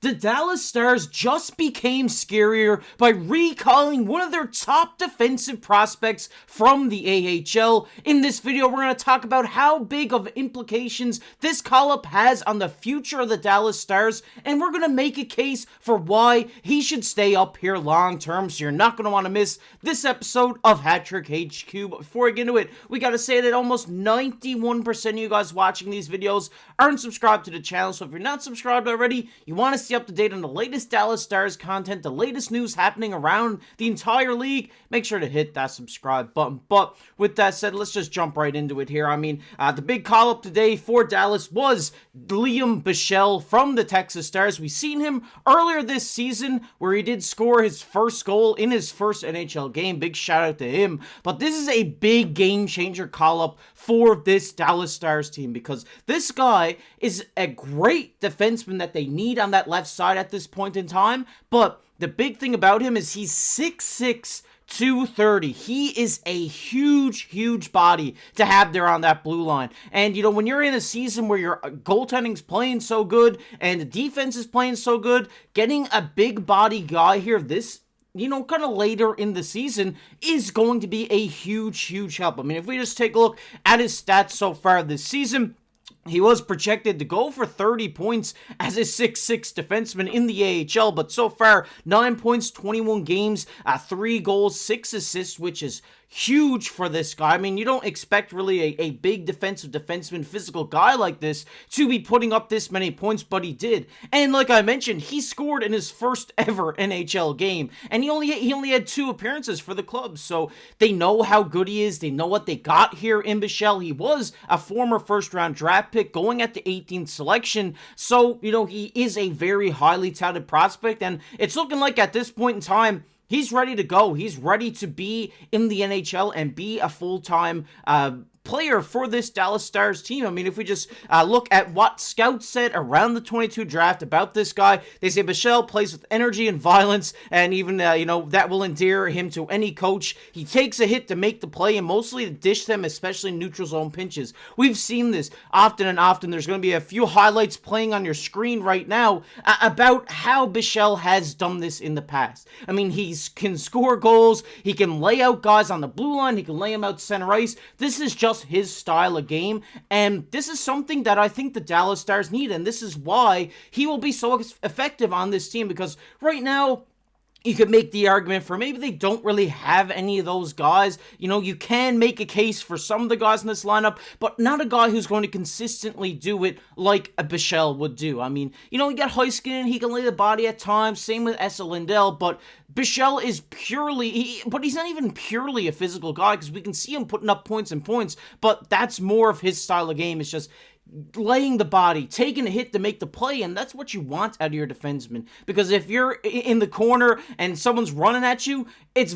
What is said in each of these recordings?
The Dallas Stars just became scarier by recalling one of their top defensive prospects from the AHL. In this video, we're going to talk about how big of implications this call-up has on the future of the Dallas Stars, and we're going to make a case for why he should stay up here long-term, so you're not going to want to miss this episode of Hat Trick HQ. But before I get into it, we got to say that almost 91% of you guys watching these videos aren't subscribed to the channel, so if you're not subscribed already, you want to stay up to date on the latest Dallas Stars content, the latest news happening around the entire league, make sure to hit that subscribe button. But with that said, let's just jump right into it here. I mean, the big call-up today for Dallas was Lian Bischel from the Texas Stars. We seen him earlier this season where he did score his first goal in his first NHL game. Big shout out to him. But this is a big game changer call-up for this Dallas Stars team because this guy is a great defenseman that they need on that left side at this point in time. But the big thing about him is he's 6'6", 230. He is a huge body to have there on that blue line. And, you know, when you're in a season where your goaltending's playing so good and the defense is playing so good, getting a big body guy here this, you know, kind of later in the season is going to be a huge help. I mean, if we just take a look at his stats so far this season, he was projected to go for 30 points as a 6'6 defenseman in the AHL, but so far, 9 points, 21 games, 3 goals, 6 assists, which is huge for this guy. I mean, you don't expect really a big defensive defenseman, physical guy like this to be putting up this many points, but he did. And like I mentioned, he scored in his first ever NHL game, and he only had 2 appearances for the club, so they know how good he is. They know what they got here in Bischel. He was a former first-round draft pick going at the 18th selection, so, you know, he is a very highly touted prospect, and it's looking like at this point in time, he's ready to go. He's ready to be in the NHL and be a full-time player for this Dallas Stars team. I mean, if we just look at what scouts said around the 22 draft about this guy, they say Bischel plays with energy and violence, and even, you know, that will endear him to any coach. He takes a hit to make the play and mostly to dish them, especially in neutral zone pinches. We've seen this often and often. There's going to be a few highlights playing on your screen right now about how Bischel has done this in the past. I mean, he can score goals, he can lay out guys on the blue line, he can lay them out center ice. This is just his style of game, and this is something that I think the Dallas Stars need, and this is why he will be so effective on this team, because right now, you could make the argument for maybe they don't really have any of those guys. You know, you can make a case for some of the guys in this lineup, but not a guy who's going to consistently do it like a Bischel would do. I mean, you know, you got Huiskin, he can lay the body at times, same with Lindell, but Bischel is purely, but he's not even purely a physical guy, because we can see him putting up points and points, but that's more of his style of game. It's just laying the body, taking a hit to make the play, and that's what you want out of your defenseman. Because if you're in the corner and someone's running at you, it's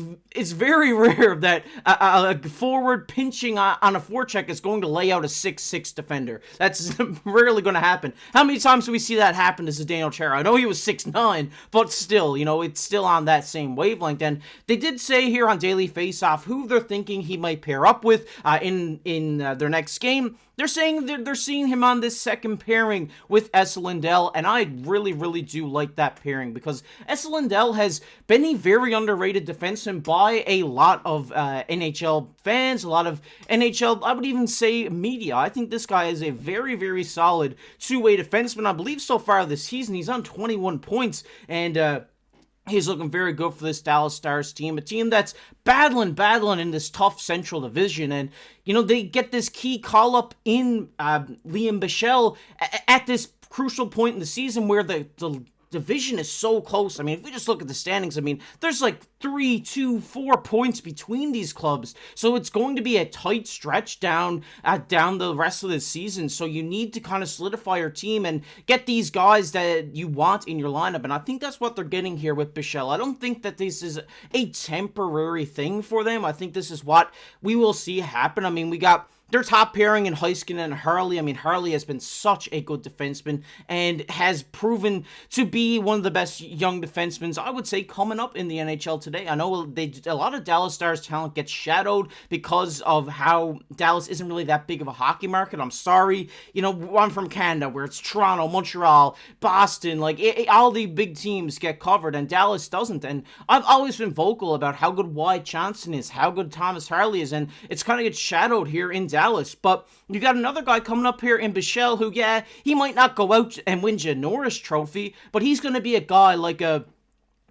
very rare that a forward pinching on a forecheck is going to lay out a 6'6 defender. That's rarely going to happen. How many times do we see that happen to Zdeno Chara? I know he was 6'9", but still, you know, it's still on that same wavelength. And they did say here on Daily Faceoff who they're thinking he might pair up with in their next game. They're saying they're seeing him on this second pairing with Lindell, and I really do like that pairing, because Lindell has been a very underrated defenseman by a lot of NHL fans, a lot of NHL, I would even say media. I think this guy is a very solid two-way defenseman. I believe so far this season he's on 21 points, and he's looking very good for this Dallas Stars team, a team that's battling in this tough Central Division. And, you know, they get this key call-up in Lian Bischel at this crucial point in the season where the division is so close. I mean, if we just look at the standings, I mean, there's like 3, 2, 4 points between these clubs. So it's going to be a tight stretch down the rest of the season. So you need to kind of solidify your team and get these guys that you want in your lineup. And I think that's what they're getting here with Bischel. I don't think that this is a temporary thing for them. I think this is what we will see happen. I mean, we got their top pairing in Heiskanen and Hurley. I mean, Hurley has been such a good defenseman and has proven to be one of the best young defensemen, I would say, coming up in the NHL today. I know a lot of Dallas Stars talent gets shadowed because of how Dallas isn't really that big of a hockey market. I'm sorry. You know, I'm from Canada, where it's Toronto, Montreal, Boston, like, all the big teams get covered, and Dallas doesn't. And I've always been vocal about how good Wyatt Johnson is, how good Thomas Harley is, and it's kind of gets shadowed here in Dallas. But you got another guy coming up here in Bischel who, yeah, he might not go out and win you a Norris Trophy, but he's going to be a guy like a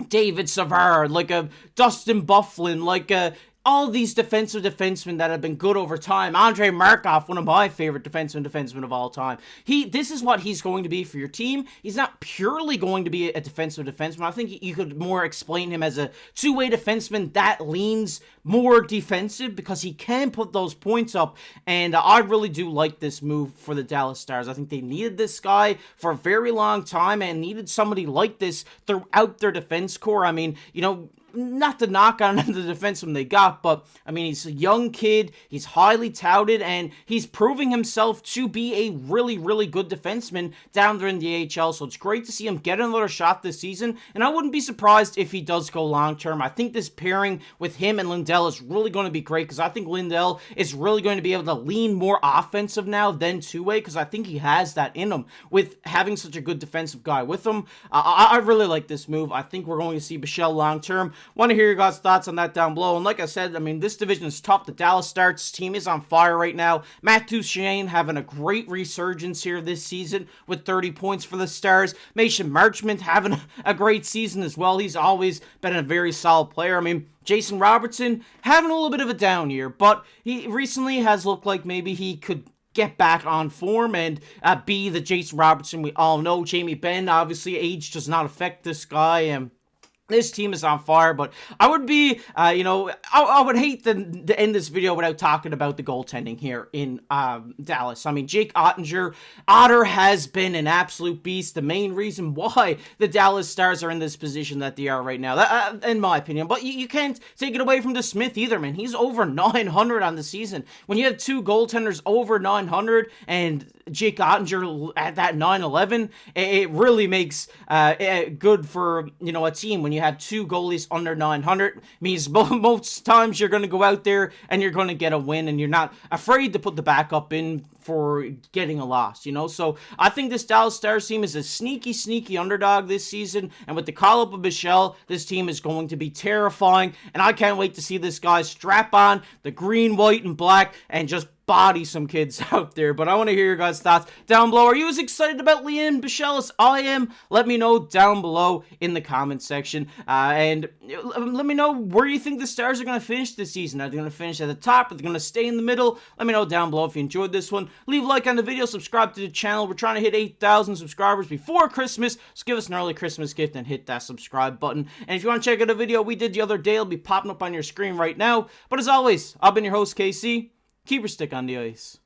David Savard, like a Dustin Byfuglien, like a all these defensemen that have been good over time. Andrei Markov, one of my favorite defensemen of all time. This is what he's going to be for your team. He's not purely going to be a defenseman. I think you could more explain him as a two-way defenseman that leans more defensive because he can put those points up. And I really do like this move for the Dallas Stars. I think they needed this guy for a very long time and needed somebody like this throughout their defense core. I mean, you know, not to knock on the defenseman they got, but, I mean, he's a young kid, he's highly touted, and he's proving himself to be a really, really good defenseman down there in the AHL, so it's great to see him get another shot this season, and I wouldn't be surprised if he does go long-term. I think this pairing with him and Lindell is really going to be great, because I think Lindell is really going to be able to lean more offensive now than two-way, because I think he has that in him with having such a good defensive guy with him. I really like this move. I think we're going to see Bischel long-term. Want to hear your guys' thoughts on that down below. And like I said, I mean, this division is tough. The Dallas Stars team is on fire right now. Matt Duchene having a great resurgence here this season with 30 points for the Stars. Mason Marchment having a great season as well. He's always been a very solid player. I mean, Jason Robertson having a little bit of a down year, but he recently has looked like maybe he could get back on form and be the Jason Robertson we all know. Jamie Benn, obviously, age does not affect this guy, and this team is on fire, but I would be, you know, I would hate to end this video without talking about the goaltending here in Dallas. I mean, Jake Otter has been an absolute beast. The main reason why the Dallas Stars are in this position that they are right now, in my opinion. But you can't take it away from the Smith either, man. He's over 900 on the season. When you have two goaltenders over 900 and Jake Ottinger at that 911, it really makes good for, you know, a team. When you have two goalies under 900, means most times you're going to go out there and you're going to get a win, and you're not afraid to put the backup in for getting a loss, you know? So I think this Dallas Stars team is a sneaky underdog this season, and with the call-up of Bischel, this team is going to be terrifying, and I can't wait to see this guy strap on the green, white, and black and just body some kids out there. But I want to hear your guys' thoughts down below. Are you as excited about Lian Bischel as I am? Let me know down below in the comment section. And let me know where you think the Stars are going to finish this season. Are they going to finish at the top? Are they going to stay in the middle? Let me know down below if you enjoyed this one. Leave a like on the video. Subscribe to the channel. We're trying to hit 8,000 subscribers before Christmas. So give us an early Christmas gift and hit that subscribe button. And if you want to check out a video we did the other day, it'll be popping up on your screen right now. But as always, I've been your host, KC. Keep your stick on the ice.